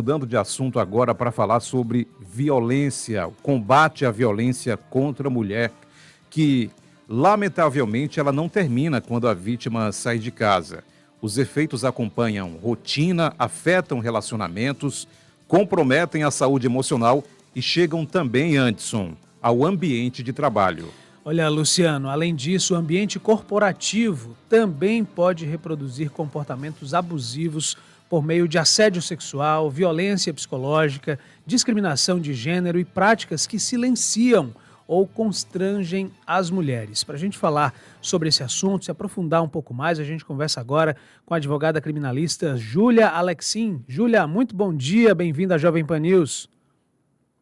Mudando de assunto agora para falar sobre violência, o combate à violência contra a mulher, que lamentavelmente ela não termina quando a vítima sai de casa. Os efeitos acompanham rotina, afetam relacionamentos, comprometem a saúde emocional e chegam também, Anderson, ao ambiente de trabalho. Olha, Luciano, além disso, o ambiente corporativo também pode reproduzir comportamentos abusivos por meio de assédio sexual, violência psicológica, discriminação de gênero e práticas que silenciam ou constrangem as mulheres. Para a gente falar sobre esse assunto, se aprofundar um pouco mais, a gente conversa agora com a advogada criminalista Júlia Alexim. Júlia, muito bom dia, bem-vinda à Jovem Pan News.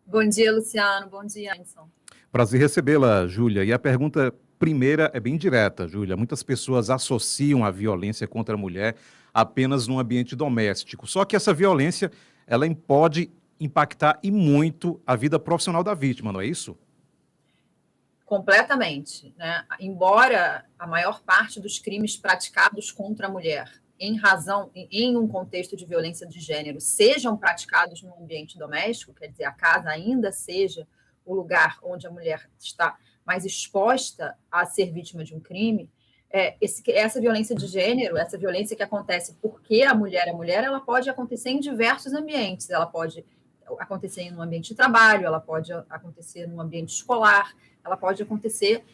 Bom dia, Luciano. Bom dia, Anderson. Prazer recebê-la, Júlia. E a pergunta primeira é bem direta, Júlia. Muitas pessoas associam a violência contra a mulher apenas no ambiente doméstico. Só que essa violência, ela pode impactar e muito a vida profissional da vítima, não é isso? Completamente, né? Embora a maior parte dos crimes praticados contra a mulher, em um contexto de violência de gênero, sejam praticados no ambiente doméstico, quer dizer, a casa ainda seja o lugar onde a mulher está mais exposta a ser vítima de um crime, essa violência de gênero, essa violência que acontece porque a mulher é mulher, ela pode acontecer em diversos ambientes. Ela pode acontecer no ambiente de trabalho, ela pode acontecer no ambiente escolar, ela pode acontecer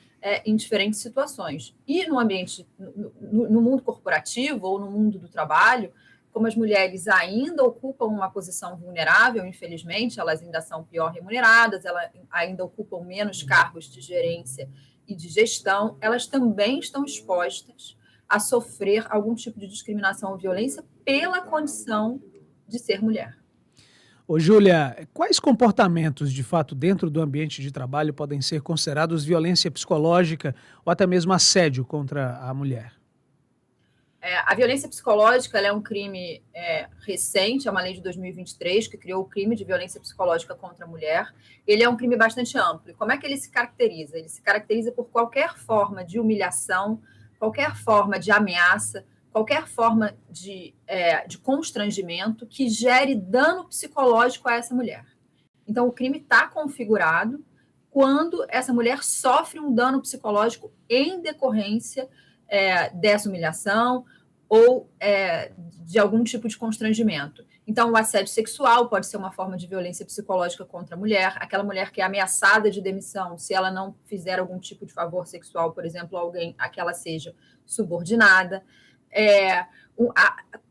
em diferentes situações. E no ambiente, no mundo corporativo ou no mundo do trabalho, como as mulheres ainda ocupam uma posição vulnerável, infelizmente, elas ainda são pior remuneradas, elas ainda ocupam menos cargos de gerência e de gestão, elas também estão expostas a sofrer algum tipo de discriminação ou violência pela condição de ser mulher. Ô, Júlia, quais comportamentos, de fato, dentro do ambiente de trabalho podem ser considerados violência psicológica ou até mesmo assédio contra a mulher? A violência psicológica ela é um crime recente, é uma lei de 2023 que criou o crime de violência psicológica contra a mulher. Ele é um crime bastante amplo. E como é que ele se caracteriza? Ele se caracteriza por qualquer forma de humilhação, qualquer forma de ameaça, qualquer forma de constrangimento que gere dano psicológico a essa mulher. Então, o crime está configurado quando essa mulher sofre um dano psicológico em decorrência dessa humilhação ou de algum tipo de constrangimento. Então, o assédio sexual pode ser uma forma de violência psicológica contra a mulher, aquela mulher que é ameaçada de demissão se ela não fizer algum tipo de favor sexual, por exemplo, alguém a que ela seja subordinada.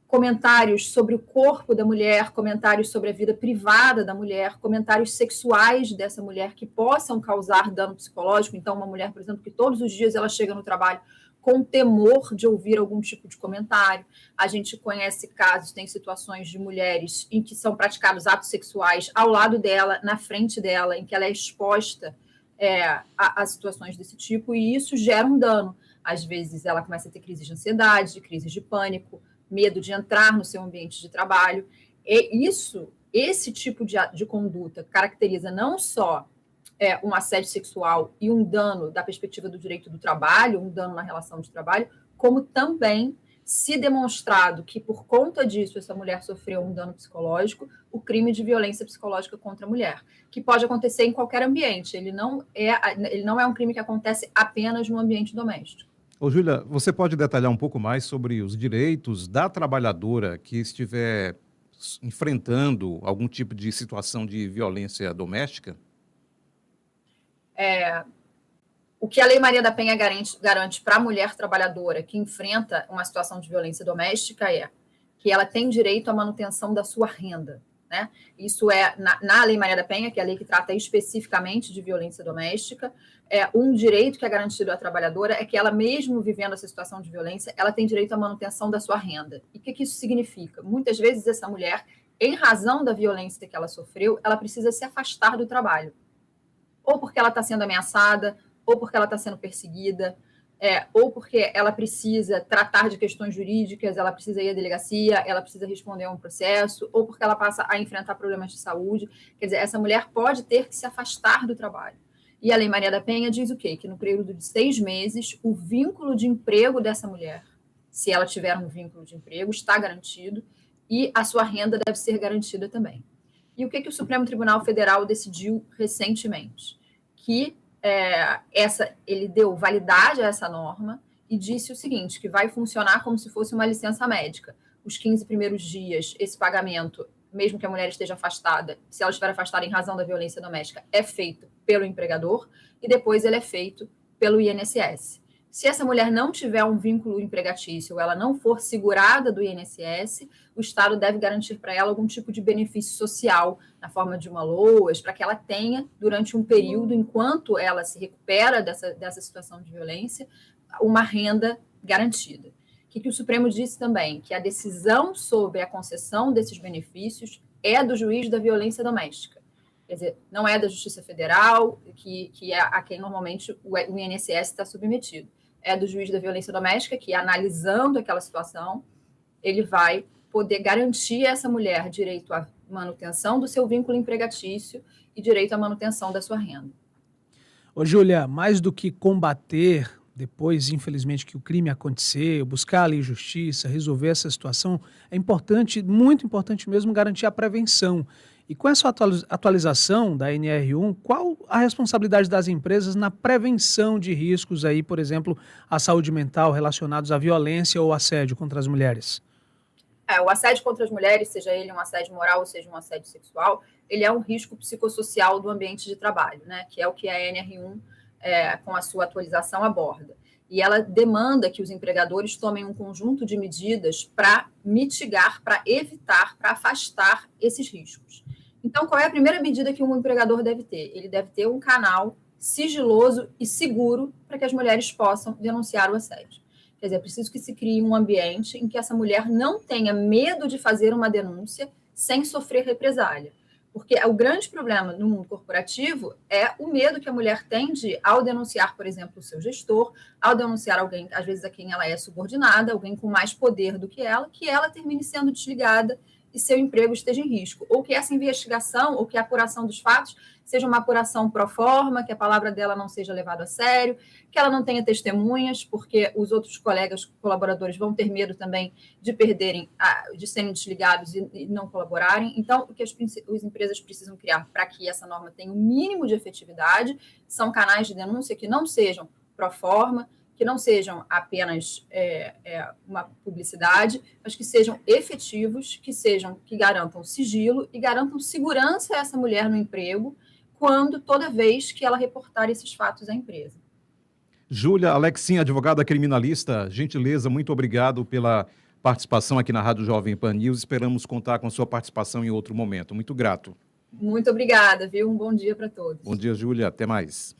Comentários sobre o corpo da mulher, comentários sobre a vida privada da mulher, comentários sexuais dessa mulher que possam causar dano psicológico. Então, uma mulher, por exemplo, que todos os dias ela chega no trabalho com temor de ouvir algum tipo de comentário. A gente conhece casos, tem situações de mulheres em que são praticados atos sexuais ao lado dela, na frente dela, em que ela é exposta a situações desse tipo, e isso gera um dano. Às vezes ela começa a ter crises de ansiedade, crises de pânico, medo de entrar no seu ambiente de trabalho. E esse tipo de conduta caracteriza não só um assédio sexual e um dano da perspectiva do direito do trabalho, um dano na relação de trabalho, como também, se demonstrado que por conta disso essa mulher sofreu um dano psicológico, o crime de violência psicológica contra a mulher, que pode acontecer em qualquer ambiente. Ele não é um crime que acontece apenas no ambiente doméstico. Ô, Júlia, você pode detalhar um pouco mais sobre os direitos da trabalhadora que estiver enfrentando algum tipo de situação de violência doméstica? O que a Lei Maria da Penha garante para a mulher trabalhadora que enfrenta uma situação de violência doméstica é que ela tem direito à manutenção da sua renda. Né? Isso na Lei Maria da Penha, que é a lei que trata especificamente de violência doméstica, um direito que é garantido à trabalhadora é que ela, mesmo vivendo essa situação de violência, ela tem direito à manutenção da sua renda. E o que isso significa? Muitas vezes essa mulher, em razão da violência que ela sofreu, ela precisa se afastar do trabalho. Ou porque ela está sendo ameaçada, ou porque ela está sendo perseguida, ou porque ela precisa tratar de questões jurídicas, ela precisa ir à delegacia, ela precisa responder a um processo, ou porque ela passa a enfrentar problemas de saúde. Quer dizer, essa mulher pode ter que se afastar do trabalho. E a Lei Maria da Penha diz o quê? Que no período de 6 meses, o vínculo de emprego dessa mulher, se ela tiver um vínculo de emprego, está garantido, e a sua renda deve ser garantida também. E o que o Supremo Tribunal Federal decidiu recentemente? Que ele deu validade a essa norma e disse o seguinte, que vai funcionar como se fosse uma licença médica. Os 15 primeiros dias, esse pagamento, mesmo que a mulher esteja afastada, se ela estiver afastada em razão da violência doméstica, é feito pelo empregador e depois ele é feito pelo INSS. Se essa mulher não tiver um vínculo empregatício ou ela não for segurada do INSS, o Estado deve garantir para ela algum tipo de benefício social, na forma de uma LOAS, para que ela tenha, durante um período, enquanto ela se recupera dessa situação de violência, uma renda garantida. O que o Supremo disse também? Que a decisão sobre a concessão desses benefícios é do juiz da violência doméstica. Quer dizer, não é da Justiça Federal, que é a quem normalmente o INSS está submetido. É do juiz da violência doméstica, que, analisando aquela situação, ele vai poder garantir a essa mulher direito à manutenção do seu vínculo empregatício e direito à manutenção da sua renda. Ô, Júlia, mais do que combater, depois, infelizmente, que o crime aconteceu, buscar ali justiça, resolver essa situação, é importante, muito importante mesmo, garantir a prevenção. E com essa atualização da NR1, qual a responsabilidade das empresas na prevenção de riscos aí, por exemplo, à saúde mental relacionados à violência ou assédio contra as mulheres? O assédio contra as mulheres, seja ele um assédio moral ou seja um assédio sexual, ele é um risco psicossocial do ambiente de trabalho, né? Que é o que a NR1, com a sua atualização, aborda. E ela demanda que os empregadores tomem um conjunto de medidas para mitigar, para evitar, para afastar esses riscos. Então, qual é a primeira medida que um empregador deve ter? Ele deve ter um canal sigiloso e seguro para que as mulheres possam denunciar o assédio. Quer dizer, é preciso que se crie um ambiente em que essa mulher não tenha medo de fazer uma denúncia sem sofrer represália. Porque o grande problema no mundo corporativo é o medo que a mulher tem de, ao denunciar, por exemplo, o seu gestor, ao denunciar alguém, às vezes, a quem ela é subordinada, alguém com mais poder do que ela termine sendo desligada e seu emprego esteja em risco. Ou que essa investigação, ou que a apuração dos fatos seja uma apuração pro forma, que a palavra dela não seja levada a sério, que ela não tenha testemunhas, porque os outros colegas, colaboradores, vão ter medo também de perderem, de serem desligados e não colaborarem. Então, o que as empresas precisam criar para que essa norma tenha o mínimo de efetividade são canais de denúncia que não sejam pro forma, que não sejam apenas uma publicidade, mas que sejam efetivos, que garantam sigilo e garantam segurança a essa mulher no emprego, toda vez que ela reportar esses fatos à empresa. Júlia Alexim, advogada criminalista, gentileza, muito obrigado pela participação aqui na Rádio Jovem Pan News. Esperamos contar com a sua participação em outro momento. Muito grato. Muito obrigada, viu? Um bom dia para todos. Bom dia, Júlia. Até mais.